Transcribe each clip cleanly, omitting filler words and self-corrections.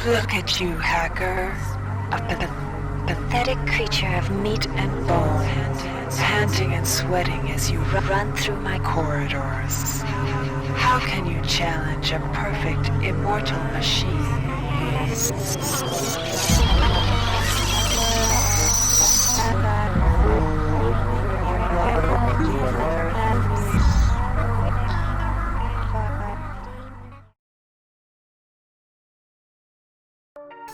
Look at you, hacker. Pathetic creature of meat and bone, panting and sweating as you run through my corridors. How can you challenge a perfect, immortal machine?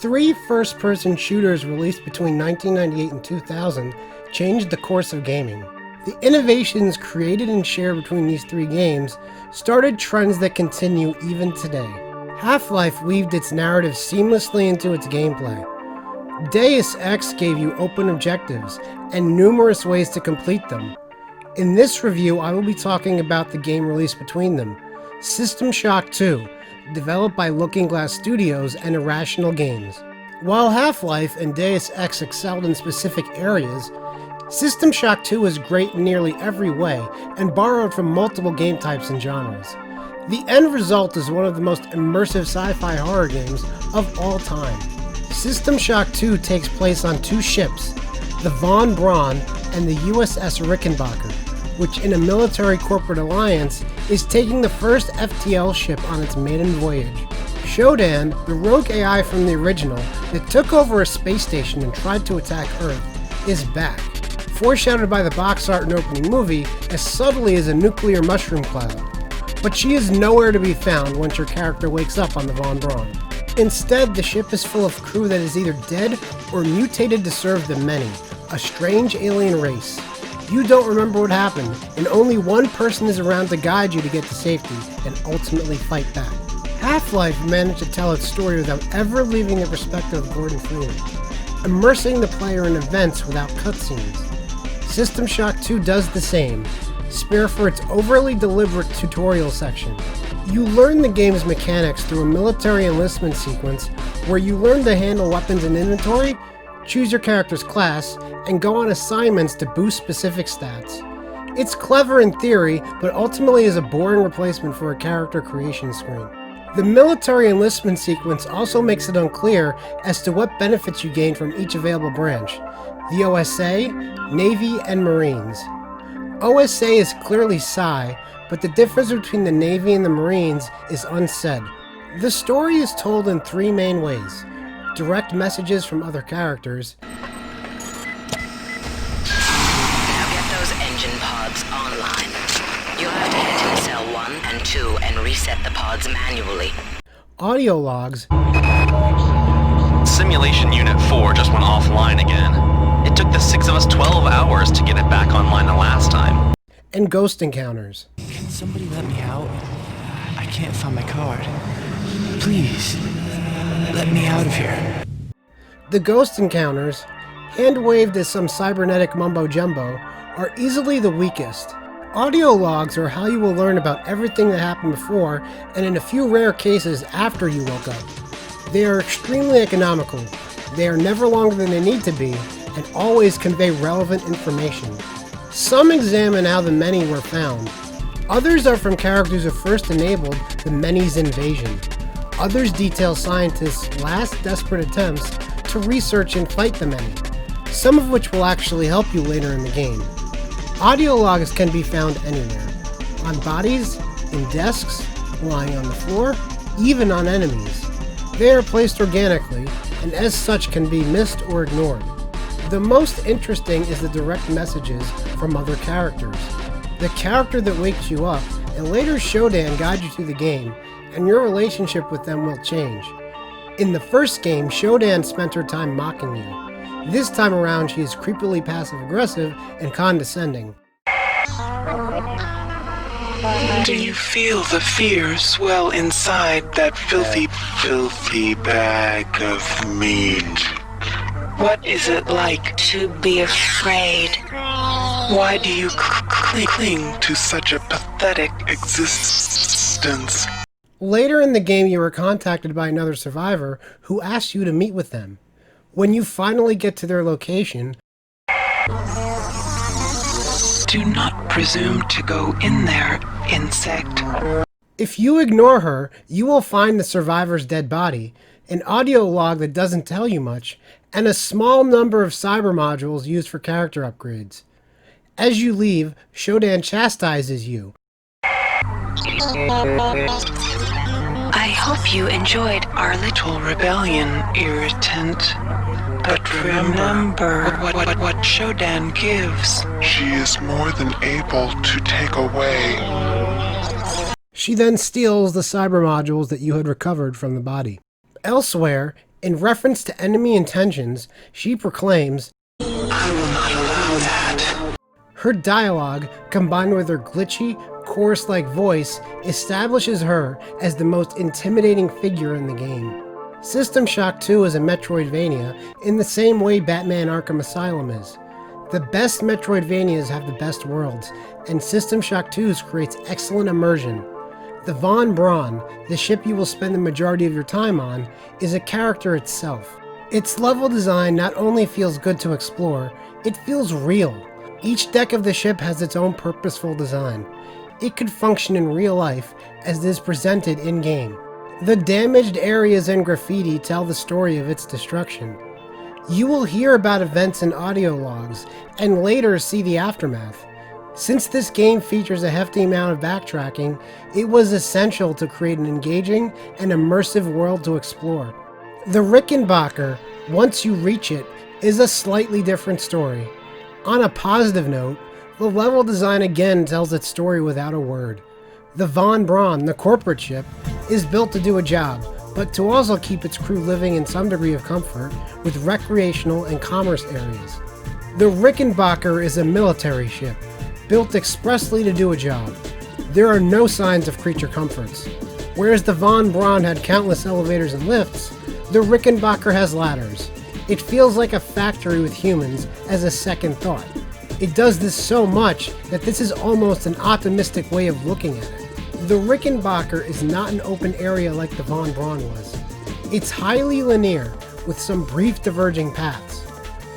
Three first-person shooters released between 1998 and 2000 changed the course of gaming. The innovations created and shared between these three games started trends that continue even today. Half-Life weaved its narrative seamlessly into its gameplay. Deus Ex gave you open objectives and numerous ways to complete them. In this review, I will be talking about the game released between them, System Shock 2, developed by Looking Glass Studios and Irrational Games. While Half-Life and Deus Ex excelled in specific areas, System Shock 2 is great in nearly every way and borrowed from multiple game types and genres. The end result is one of the most immersive sci-fi horror games of all time. System Shock 2 takes place on two ships, the Von Braun and the USS Rickenbacker, which in a military corporate alliance is taking the first FTL ship on its maiden voyage. Shodan, the rogue AI from the original that took over a space station and tried to attack Earth, is back, foreshadowed by the box art and opening movie as subtly as a nuclear mushroom cloud. But she is nowhere to be found once your character wakes up on the Von Braun. Instead, the ship is full of crew that is either dead or mutated to serve the Many, a strange alien race. You don't remember what happened, and only one person is around to guide you to get to safety and ultimately fight back. Half-Life managed to tell its story without ever leaving the perspective of Gordon Freeman, immersing the player in events without cutscenes. System Shock 2 does the same, spare for its overly deliberate tutorial section. You learn the game's mechanics through a military enlistment sequence where you learn to handle weapons and inventory, choose your character's class, and go on assignments to boost specific stats. It's clever in theory, but ultimately is a boring replacement for a character creation screen. The military enlistment sequence also makes it unclear as to what benefits you gain from each available branch: the OSA, Navy, and Marines. OSA is clearly Psi, but the difference between the Navy and the Marines is unsaid. The story is told in three main ways: direct messages from other characters, engine pods online. You'll have to head into cell 1 and 2 and reset the pods manually. audio logs, Simulation Unit 4 just went offline again. It took the 6 of us 12 hours to get it back online the last time. and ghost encounters. Can somebody let me out? I can't find my card. Please, let me out of here. The ghost encounters, hand-waved as some cybernetic mumbo-jumbo, are easily the weakest. Audio logs are how you will learn about everything that happened before, and in a few rare cases after you woke up. They are extremely economical. They are never longer than they need to be, and always convey relevant information. Some examine how the Many were found. Others are from characters who first enabled the Many's invasion. Others detail scientists' last desperate attempts to research and fight the Many, some of which will actually help you later in the game. Audio logs can be found anywhere: on bodies, in desks, lying on the floor, even on enemies. They are placed organically, and as such can be missed or ignored. The most interesting is the direct messages from other characters. The character that wakes you up, and later Shodan guide you through the game, and your relationship with them will change. In the first game, Shodan spent her time mocking you. This time around, she is creepily passive-aggressive and condescending. Do you feel the fear swell inside that filthy bag of meat? What is it like To be afraid. Why do you cling to such a pathetic existence? Later in the game, you are contacted by another survivor who asks you to meet with them. When you finally get to their location, Do not presume to go in there, insect. If you ignore her, you will find the survivor's dead body, an audio log that doesn't tell you much, and a small number of cyber modules used for character upgrades. As you leave, Shodan chastises you. I hope you enjoyed our Little rebellion, irritant. But remember what Shodan gives. She is more than able to take away. She then steals the cyber modules that you had recovered from the body. Elsewhere, in reference to enemy intentions, she proclaims, I will not allow that. Her dialogue, combined with her glitchy, chorus-like voice, establishes her as the most intimidating figure in the game. System Shock 2 is a Metroidvania in the same way Batman Arkham Asylum is. The best Metroidvanias have the best worlds, and System Shock 2's creates excellent immersion. The Von Braun, the ship you will spend the majority of your time on, is a character itself. Its level design not only feels good to explore, it feels real. Each deck of the ship has its own purposeful design. It could function in real life as it is presented in-game. The damaged areas and graffiti tell the story of its destruction. You will hear about events in audio logs, and later see the aftermath. Since this game features a hefty amount of backtracking, it was essential to create an engaging and immersive world to explore. The Rickenbacker, once you reach it, is a slightly different story. On a positive note, the level design again tells its story without a word. The Von Braun, the corporate ship, is built to do a job, but to also keep its crew living in some degree of comfort with recreational and commerce areas. The Rickenbacker is a military ship, built expressly to do a job. There are no signs of creature comforts. Whereas the Von Braun had countless elevators and lifts, the Rickenbacker has ladders. It feels like a factory with humans as a second thought. It does this so much that this is almost an optimistic way of looking at it. The Rickenbacker is not an open area like the Von Braun was. It's highly linear, with some brief diverging paths.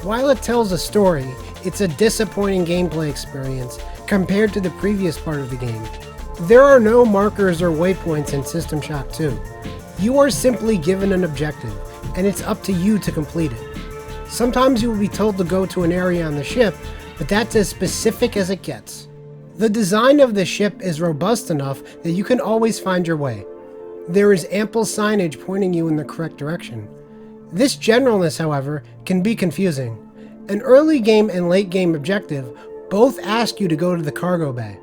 While it tells a story, it's a disappointing gameplay experience compared to the previous part of the game. There are no markers or waypoints in System Shock 2. You are simply given an objective, and it's up to you to complete it. Sometimes you will be told to go to an area on the ship, but that's as specific as it gets. The design of the ship is robust enough that you can always find your way. There is ample signage pointing you in the correct direction. This generalness, however, can be confusing. An early game and late game objective both ask you to go to the cargo bay.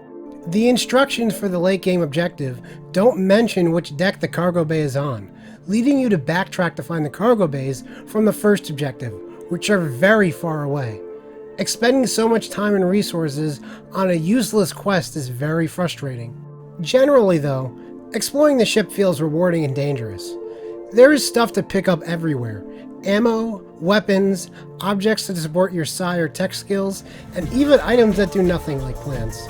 The instructions for the late game objective don't mention which deck the cargo bay is on, leading you to backtrack to find the cargo bays from the first objective, which are very far away. Expending so much time and resources on a useless quest is very frustrating. Generally though, exploring the ship feels rewarding and dangerous. There is stuff to pick up everywhere. Ammo, weapons, objects to support your psi or tech skills, and even items that do nothing like plants.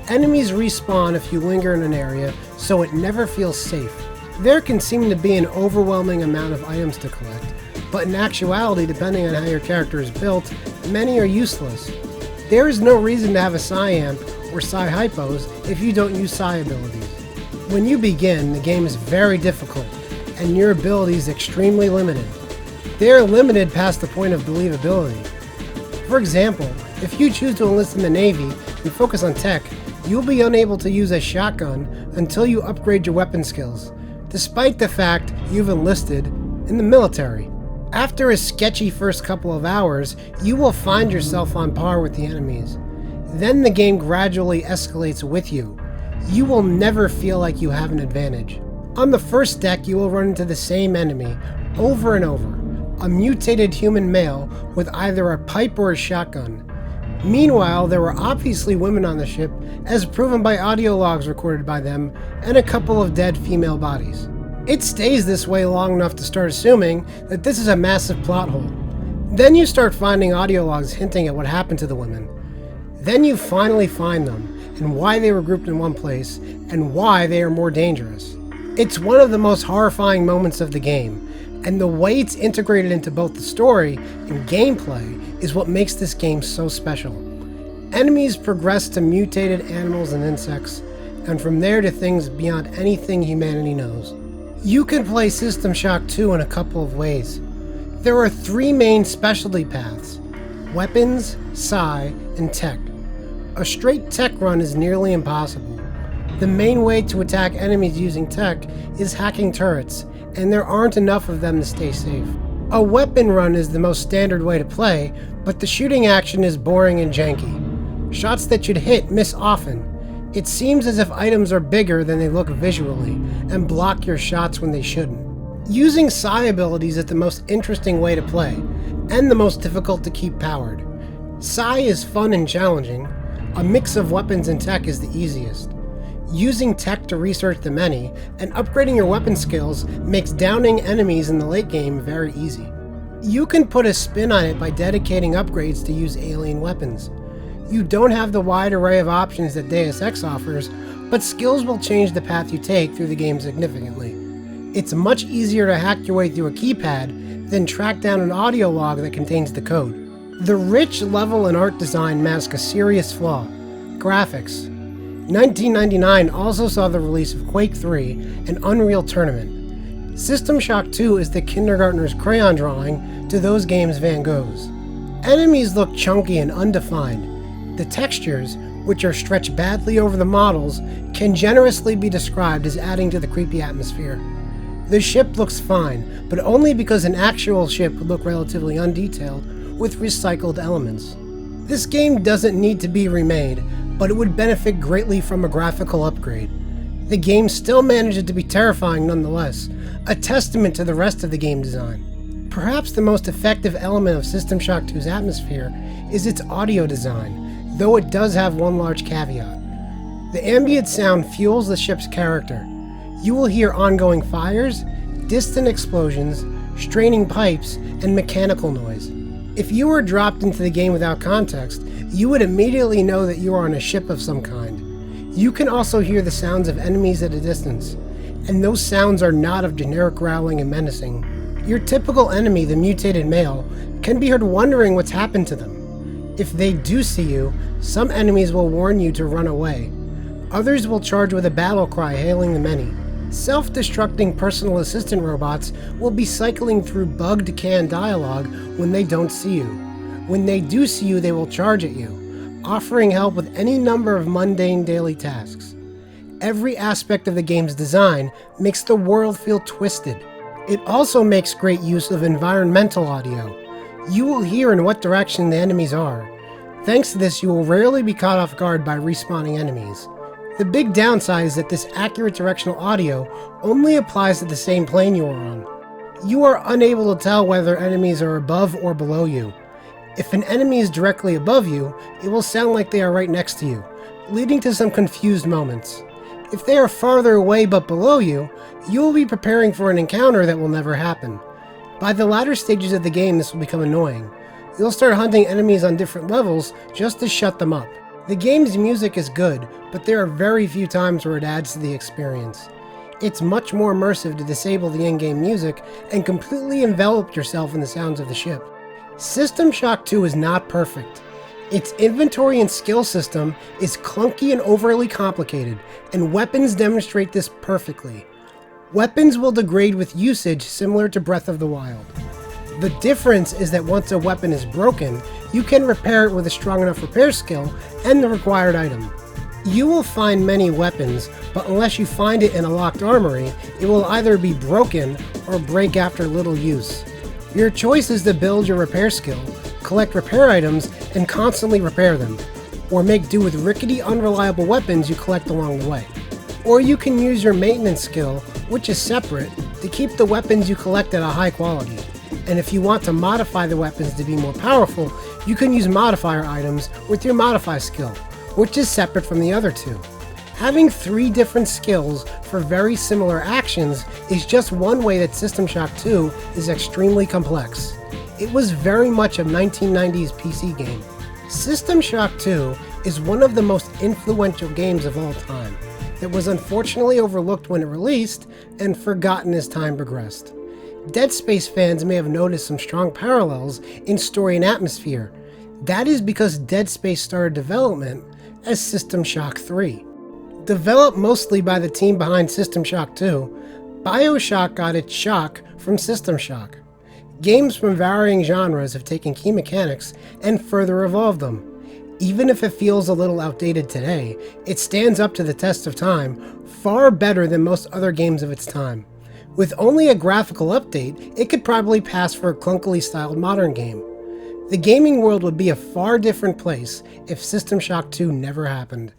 Enemies respawn if you linger in an area, so it never feels safe. There can seem to be an overwhelming amount of items to collect, but in actuality, depending on how your character is built, many are useless. There is no reason to have a psi amp or psi hypos if you don't use psi abilities. When you begin, the game is very difficult, and your abilities extremely limited. They are limited past the point of believability. For example, if you choose to enlist in the Navy and focus on tech, you'll be unable to use a shotgun until you upgrade your weapon skills, despite the fact you've enlisted in the military. After a sketchy first couple of hours, you will find yourself on par with the enemies. Then the game gradually escalates with you. You will never feel like you have an advantage. On the first deck, you will run into the same enemy over and over, a mutated human male with either a pipe or a shotgun. Meanwhile, there were obviously women on the ship, as proven by audio logs recorded by them, and a couple of dead female bodies. It stays this way long enough to start assuming that this is a massive plot hole. Then you start finding audio logs hinting at what happened to the women. Then you finally find them, and why they were grouped in one place, and why they are more dangerous. It's one of the most horrifying moments of the game, and the way it's integrated into both the story and gameplay is what makes this game so special. Enemies progress to mutated animals and insects, and from there to things beyond anything humanity knows. You can play System Shock 2 in a couple of ways. There are 3 main specialty paths: weapons, psi, and tech. A straight tech run is nearly impossible. The main way to attack enemies using tech is hacking turrets, and there aren't enough of them to stay safe. A weapon run is the most standard way to play, but the shooting action is boring and janky. Shots that should hit miss often. It seems as if items are bigger than they look visually, and block your shots when they shouldn't. Using psi abilities is the most interesting way to play, and the most difficult to keep powered. Psi is fun and challenging. A mix of weapons and tech is the easiest. Using tech to research the many, and upgrading your weapon skills makes downing enemies in the late game very easy. You can put a spin on it by dedicating upgrades to use alien weapons. You don't have the wide array of options that Deus Ex offers, but skills will change the path you take through the game significantly. It's much easier to hack your way through a keypad than track down an audio log that contains the code. The rich level and art design mask a serious flaw: graphics. 1999 also saw the release of Quake 3 and Unreal Tournament. System Shock 2 is the kindergartner's crayon drawing to those games' Van Goghs. Enemies look chunky and undefined. The textures, which are stretched badly over the models, can generously be described as adding to the creepy atmosphere. The ship looks fine, but only because an actual ship would look relatively undetailed with recycled elements. This game doesn't need to be remade, but it would benefit greatly from a graphical upgrade. The game still manages to be terrifying nonetheless, a testament to the rest of the game design. Perhaps the most effective element of System Shock 2's atmosphere is its audio design, though it does have one large caveat. The ambient sound fuels the ship's character. You will hear ongoing fires, distant explosions, straining pipes, and mechanical noise. If you were dropped into the game without context, you would immediately know that you are on a ship of some kind. You can also hear the sounds of enemies at a distance, and those sounds are not of generic growling and menacing. Your typical enemy, the mutated male, can be heard wondering what's happened to them. If they do see you, some enemies will warn you to run away. Others will charge with a battle cry hailing the many. Self-destructing personal assistant robots will be cycling through bugged canned dialogue when they don't see you. When they do see you, they will charge at you, offering help with any number of mundane daily tasks. Every aspect of the game's design makes the world feel twisted. It also makes great use of environmental audio. You will hear in what direction the enemies are. Thanks to this, you will rarely be caught off guard by respawning enemies. The big downside is that this accurate directional audio only applies to the same plane you are on. You are unable to tell whether enemies are above or below you. If an enemy is directly above you, it will sound like they are right next to you, leading to some confused moments. If they are farther away but below you, you will be preparing for an encounter that will never happen. By the latter stages of the game, this will become annoying. You'll start hunting enemies on different levels just to shut them up. The game's music is good, but there are very few times where it adds to the experience. It's much more immersive to disable the in-game music and completely envelop yourself in the sounds of the ship. System Shock 2 is not perfect. Its inventory and skill system is clunky and overly complicated, and weapons demonstrate this perfectly. Weapons will degrade with usage similar to Breath of the Wild. The difference is that once a weapon is broken, you can repair it with a strong enough repair skill and the required item. You will find many weapons, but unless you find it in a locked armory, it will either be broken or break after little use. Your choice is to build your repair skill, collect repair items, and constantly repair them, or make do with rickety, unreliable weapons you collect along the way. Or you can use your maintenance skill, which is separate, to keep the weapons you collect at a high quality. And if you want to modify the weapons to be more powerful, you can use modifier items with your modify skill, which is separate from the other two. Having 3 different skills for very similar actions is just one way that System Shock 2 is extremely complex. It was very much a 1990s PC game. System Shock 2 is one of the most influential games of all time that was unfortunately overlooked when it released and forgotten as time progressed. Dead Space fans may have noticed some strong parallels in story and atmosphere. That is because Dead Space started development as System Shock 3. Developed mostly by the team behind System Shock 2, BioShock got its shock from System Shock. Games from varying genres have taken key mechanics and further evolved them. Even if it feels a little outdated today, it stands up to the test of time far better than most other games of its time. With only a graphical update, it could probably pass for a clunkily styled modern game. The gaming world would be a far different place if System Shock 2 never happened.